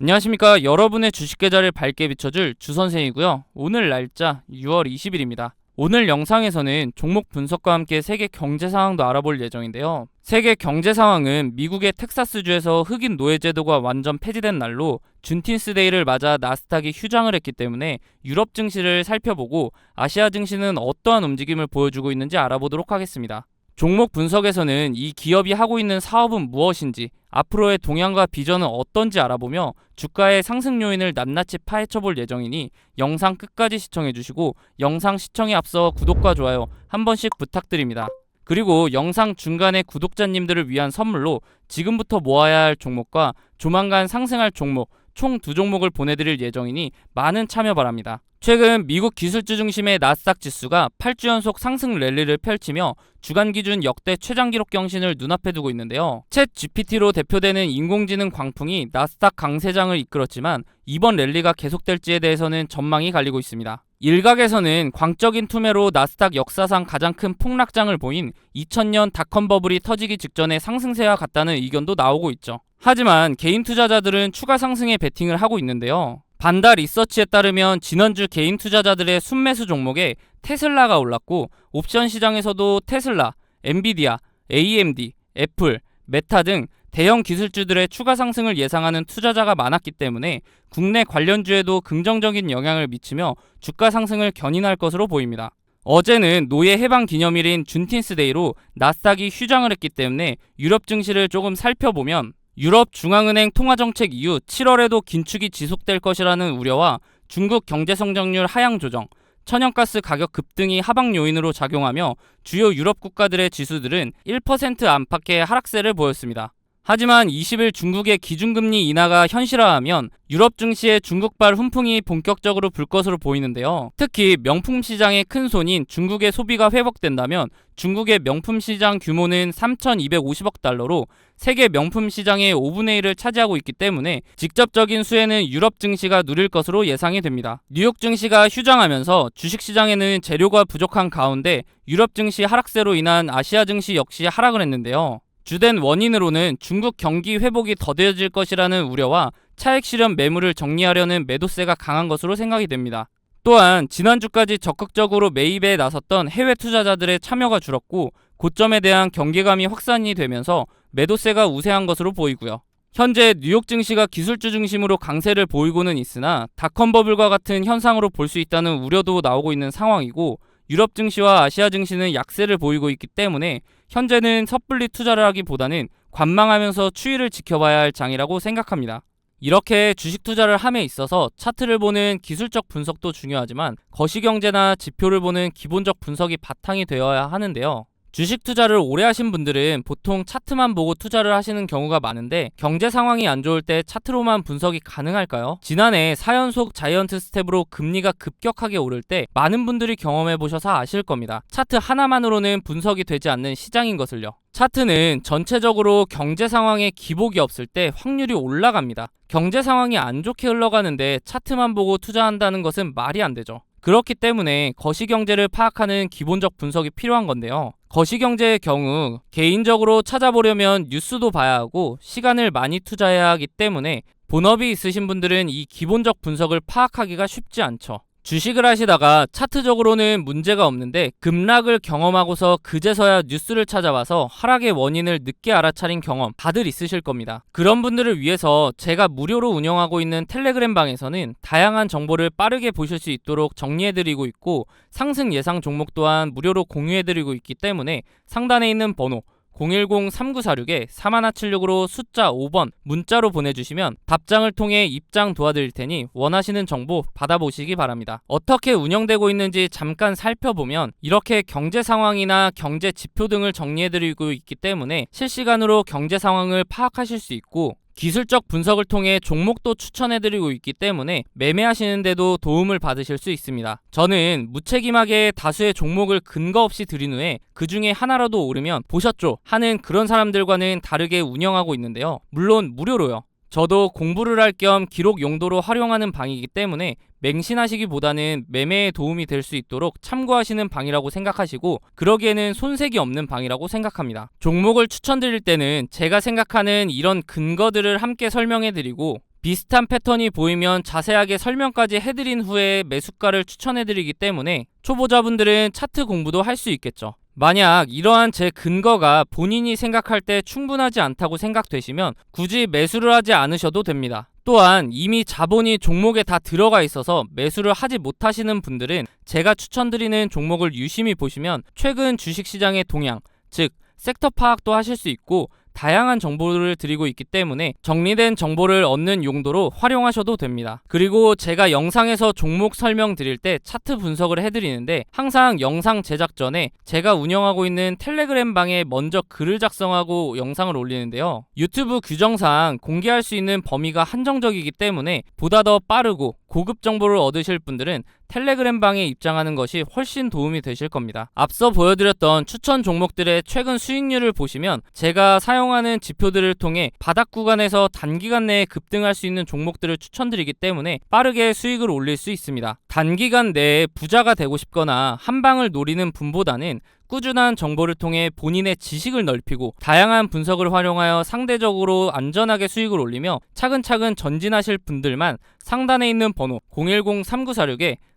안녕하십니까. 여러분의 주식 계좌를 밝게 비춰줄 주선생이고요. 오늘 날짜 6월 20일입니다. 오늘 영상에서는 종목 분석과 함께 세계 경제 상황도 알아볼 예정인데요. 세계 경제 상황은 미국의 텍사스주에서 흑인 노예 제도가 완전 폐지된 날로 준틴스데이를 맞아 나스닥이 휴장을 했기 때문에 유럽 증시를 살펴보고 아시아 증시는 어떠한 움직임을 보여주고 있는지 알아보도록 하겠습니다. 종목 분석에서는 이 기업이 하고 있는 사업은 무엇인지, 앞으로의 동향과 비전은 어떤지 알아보며 주가의 상승 요인을 낱낱이 파헤쳐볼 예정이니 영상 끝까지 시청해주시고 영상 시청에 앞서 구독과 좋아요 한 번씩 부탁드립니다. 그리고 영상 중간에 구독자님들을 위한 선물로 지금부터 모아야 할 종목과 조만간 상승할 종목 총 2종목을 보내드릴 예정이니 많은 참여 바랍니다. 최근 미국 기술주 중심의 나스닥 지수가 8주 연속 상승 랠리를 펼치며 주간 기준 역대 최장 기록 경신을 눈앞에 두고 있는데요. 챗 GPT로 대표되는 인공지능 광풍이 나스닥 강세장을 이끌었지만 이번 랠리가 계속될지에 대해서는 전망이 갈리고 있습니다. 일각에서는 광적인 투매로 나스닥 역사상 가장 큰 폭락장을 보인 2000년 닷컴 버블이 터지기 직전의 상승세와 같다는 의견도 나오고 있죠. 하지만 개인 투자자들은 추가 상승에 베팅을 하고 있는데요. 반다 리서치에 따르면 지난주 개인 투자자들의 순매수 종목에 테슬라가 올랐고 옵션 시장에서도 테슬라, 엔비디아, AMD, 애플, 메타 등 대형 기술주들의 추가 상승을 예상하는 투자자가 많았기 때문에 국내 관련주에도 긍정적인 영향을 미치며 주가 상승을 견인할 것으로 보입니다. 어제는 노예 해방 기념일인 준틴스데이로 나스닥이 휴장을 했기 때문에 유럽 증시를 조금 살펴보면 유럽 중앙은행 통화정책 이후 7월에도 긴축이 지속될 것이라는 우려와 중국 경제성장률 하향 조정, 천연가스 가격 급등이 하방 요인으로 작용하며 주요 유럽 국가들의 지수들은 1% 안팎의 하락세를 보였습니다. 하지만 20일 중국의 기준금리 인하가 현실화하면 유럽 증시의 중국발 훈풍이 본격적으로 불 것으로 보이는데요. 특히 명품 시장의 큰 손인 중국의 소비가 회복된다면 중국의 명품 시장 규모는 3,250억 달러로 세계 명품 시장의 5분의 1을 차지하고 있기 때문에 직접적인 수혜는 유럽 증시가 누릴 것으로 예상이 됩니다. 뉴욕 증시가 휴장하면서 주식시장에는 재료가 부족한 가운데 유럽 증시 하락세로 인한 아시아 증시 역시 하락을 했는데요. 주된 원인으로는 중국 경기 회복이 더뎌질 것이라는 우려와 차익 실현 매물을 정리하려는 매도세가 강한 것으로 생각이 됩니다. 또한 지난주까지 적극적으로 매입에 나섰던 해외 투자자들의 참여가 줄었고 고점에 대한 경계감이 확산이 되면서 매도세가 우세한 것으로 보이고요. 현재 뉴욕 증시가 기술주 중심으로 강세를 보이고는 있으나 닷컴 버블과 같은 현상으로 볼 수 있다는 우려도 나오고 있는 상황이고 유럽 증시와 아시아 증시는 약세를 보이고 있기 때문에 현재는 섣불리 투자를 하기보다는 관망하면서 추이를 지켜봐야 할 장이라고 생각합니다. 이렇게 주식 투자를 함에 있어서 차트를 보는 기술적 분석도 중요하지만 거시경제나 지표를 보는 기본적 분석이 바탕이 되어야 하는데요. 주식 투자를 오래 하신 분들은 보통 차트만 보고 투자를 하시는 경우가 많은데 경제 상황이 안 좋을 때 차트로만 분석이 가능할까요? 지난해 4연속 자이언트 스텝으로 금리가 급격하게 오를 때 많은 분들이 경험해 보셔서 아실 겁니다. 차트 하나만으로는 분석이 되지 않는 시장인 것을요. 차트는 전체적으로 경제 상황에 기복이 없을 때 확률이 올라갑니다. 경제 상황이 안 좋게 흘러가는데 차트만 보고 투자한다는 것은 말이 안 되죠. 그렇기 때문에 거시경제를 파악하는 기본적 분석이 필요한 건데요. 거시경제의 경우 개인적으로 찾아보려면 뉴스도 봐야 하고 시간을 많이 투자해야 하기 때문에 본업이 있으신 분들은 이 기본적 분석을 파악하기가 쉽지 않죠. 주식을 하시다가 차트적으로는 문제가 없는데 급락을 경험하고서 그제서야 뉴스를 찾아봐서 하락의 원인을 늦게 알아차린 경험 다들 있으실 겁니다. 그런 분들을 위해서 제가 무료로 운영하고 있는 텔레그램 방에서는 다양한 정보를 빠르게 보실 수 있도록 정리해드리고 있고 상승 예상 종목 또한 무료로 공유해드리고 있기 때문에 상단에 있는 번호 010-3946-4176으로 숫자 5번 문자로 보내주시면 답장을 통해 입장 도와드릴 테니 원하시는 정보 받아보시기 바랍니다. 어떻게 운영되고 있는지 잠깐 살펴보면 이렇게 경제 상황이나 경제 지표 등을 정리해드리고 있기 때문에 실시간으로 경제 상황을 파악하실 수 있고 기술적 분석을 통해 종목도 추천해드리고 있기 때문에 매매하시는데도 도움을 받으실 수 있습니다. 저는 무책임하게 다수의 종목을 근거 없이 드린 후에 그 중에 하나라도 오르면 보셨죠? 하는 그런 사람들과는 다르게 운영하고 있는데요. 물론 무료로요. 저도 공부를 할 겸 기록 용도로 활용하는 방이기 때문에 맹신하시기보다는 매매에 도움이 될 수 있도록 참고하시는 방이라고 생각하시고 그러기에는 손색이 없는 방이라고 생각합니다. 종목을 추천드릴 때는 제가 생각하는 이런 근거들을 함께 설명해드리고 비슷한 패턴이 보이면 자세하게 설명까지 해드린 후에 매수가를 추천해드리기 때문에 초보자분들은 차트 공부도 할 수 있겠죠. 만약 이러한 제 근거가 본인이 생각할 때 충분하지 않다고 생각되시면 굳이 매수를 하지 않으셔도 됩니다. 또한 이미 자본이 종목에 다 들어가 있어서 매수를 하지 못하시는 분들은 제가 추천드리는 종목을 유심히 보시면 최근 주식시장의 동향, 즉 섹터 파악도 하실 수 있고 다양한 정보를 드리고 있기 때문에 정리된 정보를 얻는 용도로 활용하셔도 됩니다. 그리고 제가 영상에서 종목 설명 드릴 때 차트 분석을 해드리는데 항상 영상 제작 전에 제가 운영하고 있는 텔레그램 방에 먼저 글을 작성하고 영상을 올리는데요. 유튜브 규정상 공개할 수 있는 범위가 한정적이기 때문에 보다 더 빠르고 고급 정보를 얻으실 분들은 텔레그램 방에 입장하는 것이 훨씬 도움이 되실 겁니다. 앞서 보여드렸던 추천 종목들의 최근 수익률을 보시면 제가 사용하는 지표들을 통해 바닥 구간에서 단기간 내에 급등할 수 있는 종목들을 추천드리기 때문에 빠르게 수익을 올릴 수 있습니다. 단기간 내에 부자가 되고 싶거나 한 방을 노리는 분보다는 꾸준한 정보를 통해 본인의 지식을 넓히고 다양한 분석을 활용하여 상대적으로 안전하게 수익을 올리며 차근차근 전진하실 분들만 상단에 있는 번호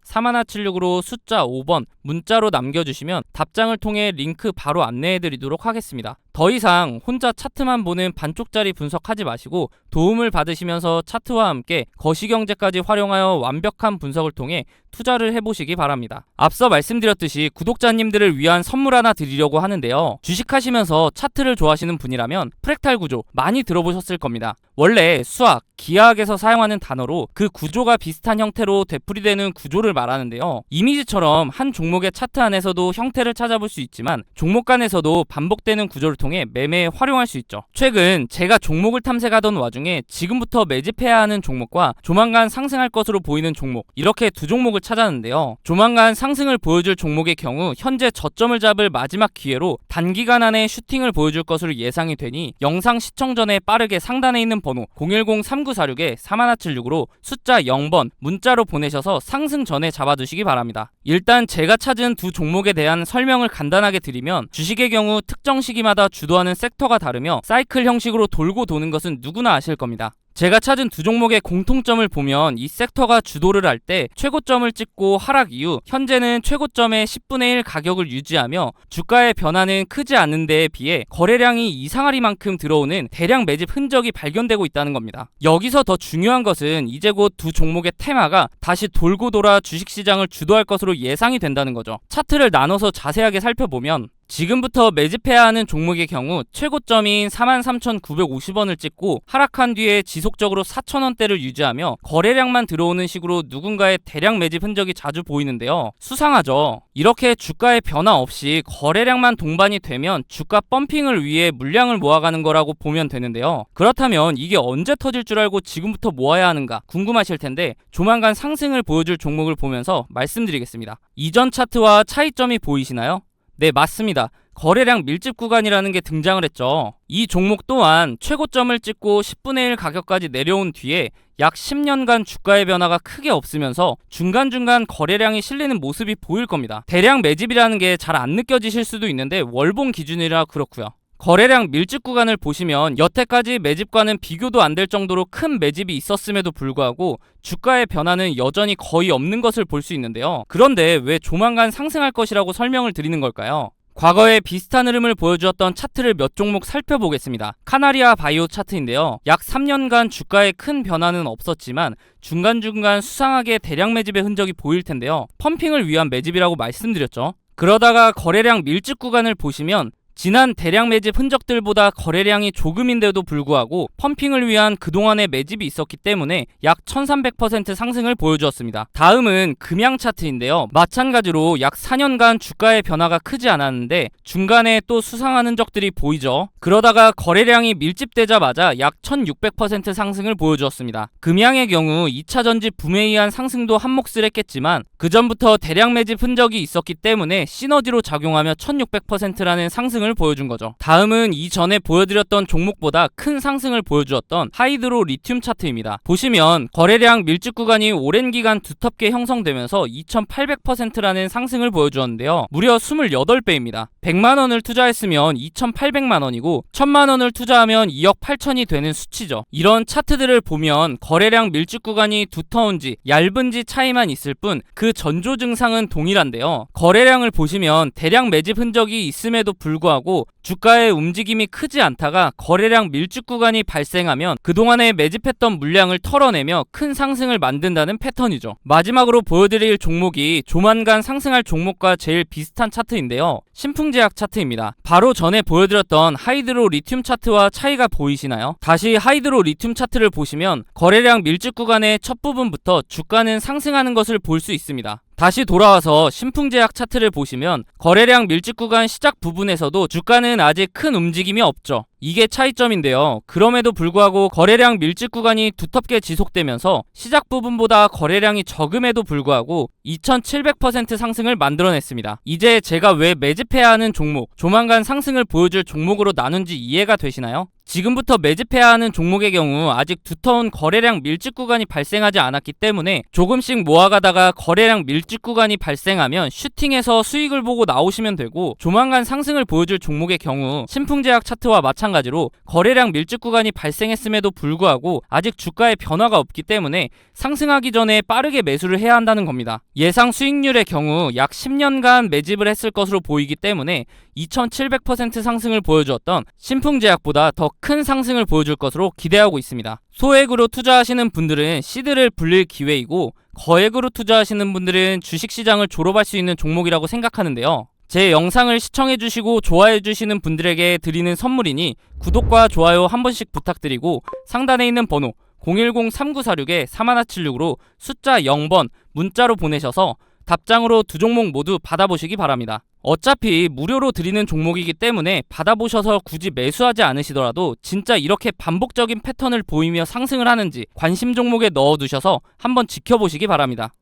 010-3946-4176으로 숫자 5번 문자로 남겨주시면 답장을 통해 링크 바로 안내해드리도록 하겠습니다. 더 이상 혼자 차트만 보는 반쪽짜리 분석하지 마시고 도움을 받으시면서 차트와 함께 거시경제까지 활용하여 완벽한 분석을 통해 투자를 해보시기 바랍니다. 앞서 말씀드렸듯이 구독자님들을 위한 선물 하나 드리려고 하는데요. 주식하시면서 차트를 좋아하시는 분이라면 프랙탈 구조 많이 들어보셨을 겁니다. 원래 수학, 기하학에서 사용하는 단어로 그 구조가 비슷한 형태로 되풀이되는 구조를 말하는데요. 이미지처럼 한 종목의 차트 안에서도 형태를 찾아볼 수 있지만 종목 간에서도 반복되는 구조를 통해 매매에 활용할 수 있죠. 최근 제가 종목을 탐색하던 와중에 지금부터 매집해야 하는 종목과 조만간 상승할 것으로 보이는 종목, 이렇게 두 종목을 찾았는데요. 조만간 상승을 보여줄 종목의 경우 현재 저점을 잡을 마지막 기회로 단기간 안에 슈팅을 보여줄 것으로 예상이 되니 영상 시청 전에 빠르게 상단에 있는 번호 010-3946-4176으로 숫자 0번 문자로 보내셔서 상승 전에 잡아두시기 바랍니다. 일단 제가 찾은 두 종목에 대한 설명을 간단하게 드리면 주식의 경우 특정 시기마다 주도하는 섹터가 다르며 사이클 형식으로 돌고 도는 것은 누구나 아실 겁니다. 제가 찾은 두 종목의 공통점을 보면 이 섹터가 주도를 할 때 최고점을 찍고 하락 이후 현재는 최고점의 10분의 1 가격을 유지하며 주가의 변화는 크지 않은 데에 비해 거래량이 이상하리만큼 들어오는 대량 매집 흔적이 발견되고 있다는 겁니다. 여기서 더 중요한 것은 이제 곧 두 종목의 테마가 다시 돌고 돌아 주식시장을 주도할 것으로 예상이 된다는 거죠. 차트를 나눠서 자세하게 살펴보면 지금부터 매집해야 하는 종목의 경우 최고점인 43,950원을 찍고 하락한 뒤에 지속적으로 4,000원대를 유지하며 거래량만 들어오는 식으로 누군가의 대량 매집 흔적이 자주 보이는데요. 수상하죠. 이렇게 주가의 변화 없이 거래량만 동반이 되면 주가 펌핑을 위해 물량을 모아가는 거라고 보면 되는데요. 그렇다면 이게 언제 터질 줄 알고 지금부터 모아야 하는가 궁금하실 텐데 조만간 상승을 보여줄 종목을 보면서 말씀드리겠습니다. 이전 차트와 차이점이 보이시나요? 네, 맞습니다. 거래량 밀집 구간이라는 게 등장을 했죠. 이 종목 또한 최고점을 찍고 10분의 1 가격까지 내려온 뒤에 약 10년간 주가의 변화가 크게 없으면서 중간중간 거래량이 실리는 모습이 보일 겁니다. 대량 매집이라는 게 잘 안 느껴지실 수도 있는데 월봉 기준이라 그렇고요. 거래량 밀집 구간을 보시면 여태까지 매집과는 비교도 안 될 정도로 큰 매집이 있었음에도 불구하고 주가의 변화는 여전히 거의 없는 것을 볼 수 있는데요. 그런데 왜 조만간 상승할 것이라고 설명을 드리는 걸까요? 과거에 비슷한 흐름을 보여주었던 차트를 몇 종목 살펴보겠습니다. 카나리아 바이오 차트인데요. 약 3년간 주가에 큰 변화는 없었지만 중간중간 수상하게 대량 매집의 흔적이 보일 텐데요. 펌핑을 위한 매집이라고 말씀드렸죠. 그러다가 거래량 밀집 구간을 보시면 지난 대량 매집 흔적들보다 거래량이 조금인데도 불구하고 펌핑을 위한 그동안의 매집이 있었기 때문에 약 1300% 상승을 보여주었습니다. 다음은 금양 차트인데요. 마찬가지로 약 4년간 주가의 변화가 크지 않았는데 중간에 또 수상한 흔적들이 보이죠. 그러다가 거래량이 밀집되자마자 약 1600% 상승을 보여주었습니다. 금양의 경우 2차 전지 붐에 의한 상승도 한몫을 했겠지만 그 전부터 대량 매집 흔적이 있었기 때문에 시너지로 작용하며 1600%라는 상승을 상승을 보여준 거죠. 다음은 이전에 보여드렸던 종목보다 큰 상승을 보여주었던 하이드로 리튬 차트입니다. 보시면 거래량 밀집 구간이 오랜 기간 두텁게 형성되면서 2800%라는 상승을 보여주었는데요. 무려 28배입니다. 100만원을 투자했으면 2800만원이고 1000만원을 투자하면 2억 8천이 되는 수치죠. 이런 차트들을 보면 거래량 밀집 구간이 두터운지 얇은지 차이만 있을 뿐 그 전조 증상은 동일한데요. 거래량을 보시면 대량 매집 흔적이 있음에도 불구하고 주가의 움직임이 크지 않다가 거래량 밀집 구간이 발생하면 그동안에 매집했던 물량을 털어내며 큰 상승을 만든다는 패턴이죠. 마지막으로 보여드릴 종목이 조만간 상승할 종목과 제일 비슷한 차트인데요. 신풍제약 차트입니다. 바로 전에 보여드렸던 하이드로 리튬 차트와 차이가 보이시나요? 다시 하이드로 리튬 차트를 보시면 거래량 밀집 구간의 첫 부분부터 주가는 상승하는 것을 볼 수 있습니다. 다시 돌아와서 신풍제약 차트를 보시면 거래량 밀집 구간 시작 부분에서도 주가는 아직 큰 움직임이 없죠. 이게 차이점인데요. 그럼에도 불구하고 거래량 밀집 구간이 두텁게 지속되면서 시작 부분보다 거래량이 적음에도 불구하고 2700% 상승을 만들어냈습니다. 이제 제가 왜 매집해야 하는 종목, 조만간 상승을 보여줄 종목으로 나눈지 이해가 되시나요? 지금부터 매집해야 하는 종목의 경우 아직 두터운 거래량 밀집 구간이 발생하지 않았기 때문에 조금씩 모아가다가 거래량 밀집 구간이 발생하면 슈팅해서 수익을 보고 나오시면 되고, 조만간 상승을 보여줄 종목의 경우 신풍제약 차트와 마찬가지로 거래량 밀집 구간이 발생했음에도 불구하고 아직 주가의 변화가 없기 때문에 상승하기 전에 빠르게 매수를 해야 한다는 겁니다. 예상 수익률의 경우 약 10년간 매집을 했을 것으로 보이기 때문에 2700% 상승을 보여주었던 신풍제약보다 더 큰 상승을 보여줄 것으로 기대하고 있습니다. 소액으로 투자하시는 분들은 시드를 불릴 기회이고, 거액으로 투자하시는 분들은 주식시장을 졸업할 수 있는 종목이라고 생각하는데요. 제 영상을 시청해주시고 좋아해주시는 분들에게 드리는 선물이니 구독과 좋아요 한 번씩 부탁드리고, 상단에 있는 번호 010-3946-3176으로 숫자 0번 문자로 보내셔서 답장으로 두 종목 모두 받아보시기 바랍니다. 어차피 무료로 드리는 종목이기 때문에 받아보셔서 굳이 매수하지 않으시더라도 진짜 이렇게 반복적인 패턴을 보이며 상승을 하는지 관심 종목에 넣어두셔서 한번 지켜보시기 바랍니다.